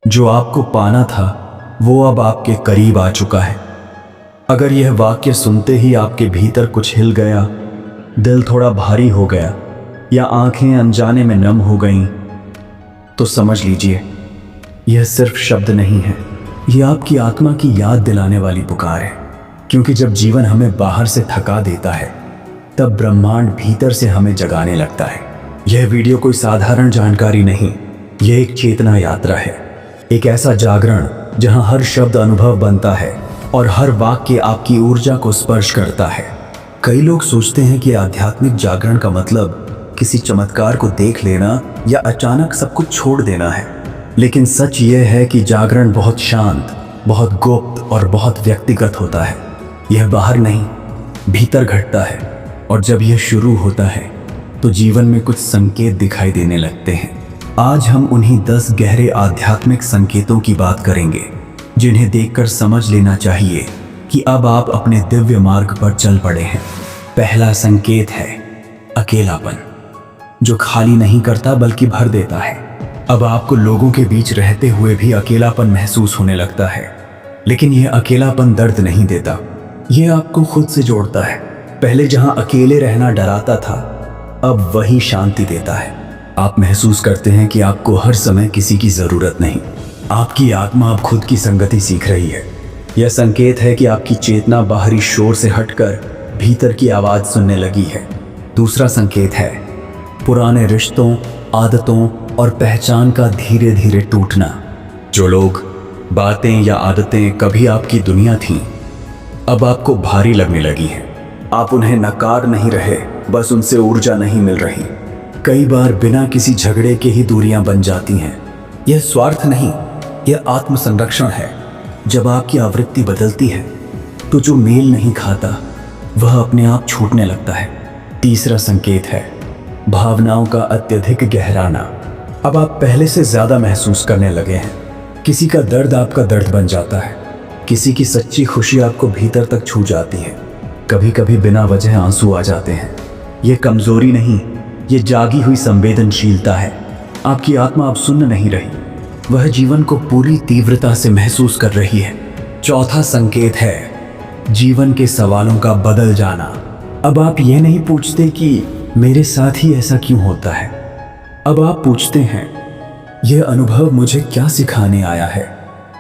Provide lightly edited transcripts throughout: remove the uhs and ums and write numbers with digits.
जो आपको पाना था वो अब आपके करीब आ चुका है। अगर यह वाक्य सुनते ही आपके भीतर कुछ हिल गया, दिल थोड़ा भारी हो गया या आंखें अनजाने में नम हो गईं, तो समझ लीजिए यह सिर्फ शब्द नहीं है, यह आपकी आत्मा की याद दिलाने वाली पुकार है। क्योंकि जब जीवन हमें बाहर से थका देता है, तब ब्रह्मांड भीतर से हमें जगाने लगता है। यह वीडियो कोई साधारण जानकारी नहीं, यह एक चेतना यात्रा है, एक ऐसा जागरण जहां हर शब्द अनुभव बनता है और हर वाक्य आपकी ऊर्जा को स्पर्श करता है। कई लोग सोचते हैं कि आध्यात्मिक जागरण का मतलब किसी चमत्कार को देख लेना या अचानक सब कुछ छोड़ देना है, लेकिन सच यह है कि जागरण बहुत शांत, बहुत गुप्त और बहुत व्यक्तिगत होता है। यह बाहर नहीं, भीतर घटता है, और जब यह शुरू होता है तो जीवन में कुछ संकेत दिखाई देने लगते हैं। आज हम उन्हीं 10 गहरे आध्यात्मिक संकेतों की बात करेंगे जिन्हें देखकर समझ लेना चाहिए कि अब आप अपने दिव्य मार्ग पर चल पड़े हैं। पहला संकेत है अकेलापन, जो खाली नहीं करता बल्कि भर देता है। अब आपको लोगों के बीच रहते हुए भी अकेलापन महसूस होने लगता है, लेकिन यह अकेलापन दर्द नहीं देता, यह आपको खुद से जोड़ता है। पहले जहां अकेले रहना डराता था, अब वही शांति देता है। आप महसूस करते हैं कि आपको हर समय किसी की जरूरत नहीं, आपकी आत्मा अब खुद की संगति सीख रही है। यह संकेत है कि आपकी चेतना बाहरी शोर से हटकर भीतर की आवाज सुनने लगी है। दूसरा संकेत है पुराने रिश्तों, आदतों और पहचान का धीरे धीरे टूटना। जो लोग, बातें या आदतें कभी आपकी दुनिया थीं, अब आपको भारी लगने लगी हैं। आप उन्हें नकार नहीं रहे, बस उनसे ऊर्जा नहीं मिल रही। कई बार बिना किसी झगड़े के ही दूरियां बन जाती हैं। यह स्वार्थ नहीं, यह आत्म संरक्षण है। जब आपकी आवृत्ति बदलती है तो जो मेल नहीं खाता वह अपने आप छूटने लगता है। तीसरा संकेत है भावनाओं का अत्यधिक गहराना। अब आप पहले से ज्यादा महसूस करने लगे हैं। किसी का दर्द आपका दर्द बन जाता है, किसी की सच्ची खुशी आपको भीतर तक छू जाती है। कभी कभी बिना वजह आंसू आ जाते हैं। यह कमजोरी नहीं, यह जागी हुई संवेदनशीलता है। आपकी आत्मा अब सुन नहीं रही, वह जीवन को पूरी तीव्रता से महसूस कर रही है। चौथा संकेत है जीवन के सवालों का बदल जाना। अब आप यह नहीं पूछते कि मेरे साथ ही ऐसा क्यों होता है, अब आप पूछते हैं यह अनुभव मुझे क्या सिखाने आया है।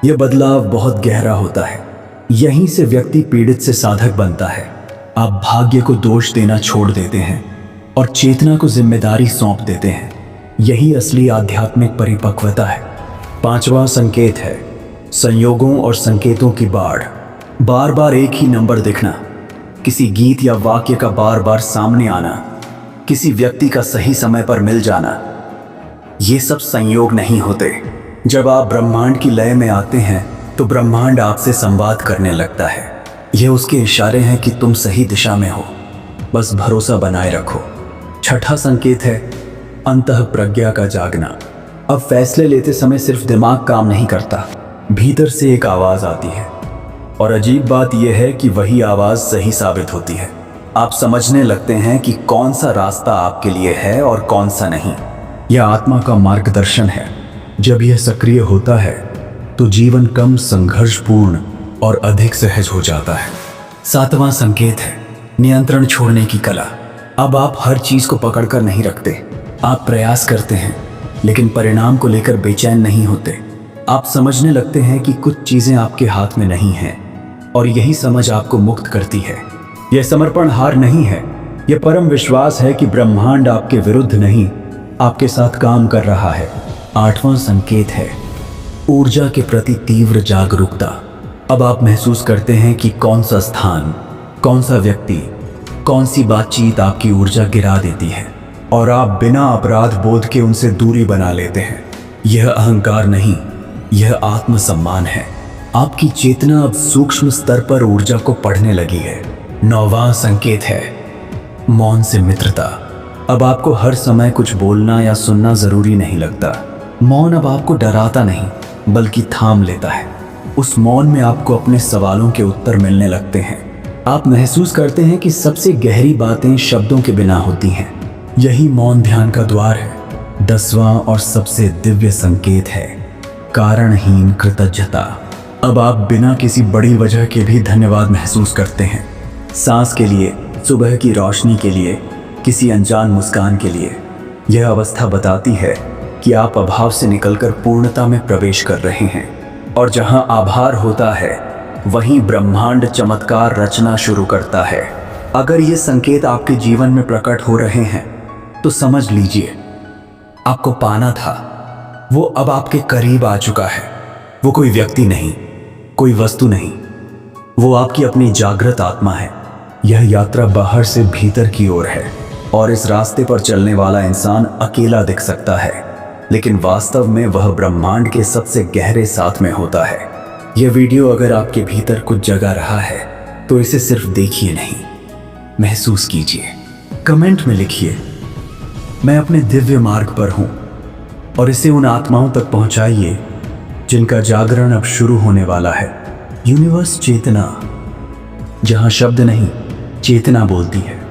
यह बदलाव बहुत गहरा होता है। यहीं से व्यक्ति पीड़ित से साधक बनता है। आप भाग्य को दोष देना छोड़ देते हैं और चेतना को जिम्मेदारी सौंप देते हैं। यही असली आध्यात्मिक परिपक्वता है। पांचवा संकेत है संयोगों और संकेतों की बाढ़। बार बार एक ही नंबर दिखना, किसी गीत या वाक्य का बार बार सामने आना, किसी व्यक्ति का सही समय पर मिल जाना, ये सब संयोग नहीं होते। जब आप ब्रह्मांड की लय में आते हैं तो ब्रह्मांड आपसे संवाद करने लगता है। यह उसके इशारे हैं कि तुम सही दिशा में हो, बस भरोसा बनाए रखो। छठा संकेत है अंतः प्रज्ञा का जागना। अब फैसले लेते समय सिर्फ दिमाग काम नहीं करता, भीतर से एक आवाज आती है, और अजीब बात यह है कि वही आवाज सही साबित होती है। आप समझने लगते हैं कि कौन सा रास्ता आपके लिए है और कौन सा नहीं। यह आत्मा का मार्गदर्शन है। जब यह सक्रिय होता है तो जीवन कम संघर्षपूर्ण और अधिक सहज हो जाता है। सातवां संकेत है नियंत्रण छोड़ने की कला। अब आप हर चीज को पकड़कर नहीं रखते, आप प्रयास करते हैं लेकिन परिणाम को लेकर बेचैन नहीं होते। आप समझने लगते हैं कि कुछ चीजें आपके हाथ में नहीं हैं, और यही समझ आपको मुक्त करती है। यह समर्पण हार नहीं है, यह परम विश्वास है कि ब्रह्मांड आपके विरुद्ध नहीं, आपके साथ काम कर रहा है। आठवां संकेत है ऊर्जा के प्रति तीव्र जागरूकता। अब आप महसूस करते हैं कि कौन सा स्थान, कौन सा व्यक्ति, कौन सी बातचीत आपकी ऊर्जा गिरा देती है, और आप बिना अपराध बोध के उनसे दूरी बना लेते हैं। यह अहंकार नहीं, यह आत्मसम्मान है। आपकी चेतना अब सूक्ष्म स्तर पर ऊर्जा को पढ़ने लगी है। नौवां संकेत है मौन से मित्रता। अब आपको हर समय कुछ बोलना या सुनना जरूरी नहीं लगता। मौन अब आपको डराता नहीं बल्कि थाम लेता है। उस मौन में आपको अपने सवालों के उत्तर मिलने लगते हैं। आप महसूस करते हैं कि सबसे गहरी बातें शब्दों के बिना होती हैं। यही मौन ध्यान का द्वार है। 10वां और सबसे दिव्य संकेत है कारणहीन कृतज्ञता। अब आप बिना किसी बड़ी वजह के भी धन्यवाद महसूस करते हैं। सांस के लिए, सुबह की रोशनी के लिए, किसी अनजान मुस्कान के लिए। यह अवस्था बताती है कि आप अभाव से निकलकर पूर्णता में प्रवेश कर रहे हैं। और जहां आभार होता है वहीं ब्रह्मांड चमत्कार रचना शुरू करता है। अगर ये संकेत आपके जीवन में प्रकट हो रहे हैं तो समझ लीजिए आपको पाना था, वो अब आपके करीब आ चुका है। वो कोई व्यक्ति नहीं, कोई वस्तु नहीं, वो आपकी अपनी जागृत आत्मा है। यह यात्रा बाहर से भीतर की ओर है और इस रास्ते पर चलने वाला इंसान अकेला दिख सकता है, लेकिन वास्तव में वह ब्रह्मांड के सबसे गहरे साथ में होता है। यह वीडियो अगर आपके भीतर कुछ जगा रहा है तो इसे सिर्फ देखिए नहीं, महसूस कीजिए। कमेंट में लिखिए, मैं अपने दिव्य मार्ग पर हूं, और इसे उन आत्माओं तक पहुंचाइए जिनका जागरण अब शुरू होने वाला है। यूनिवर्स चेतना, जहां शब्द नहीं चेतना बोलती है।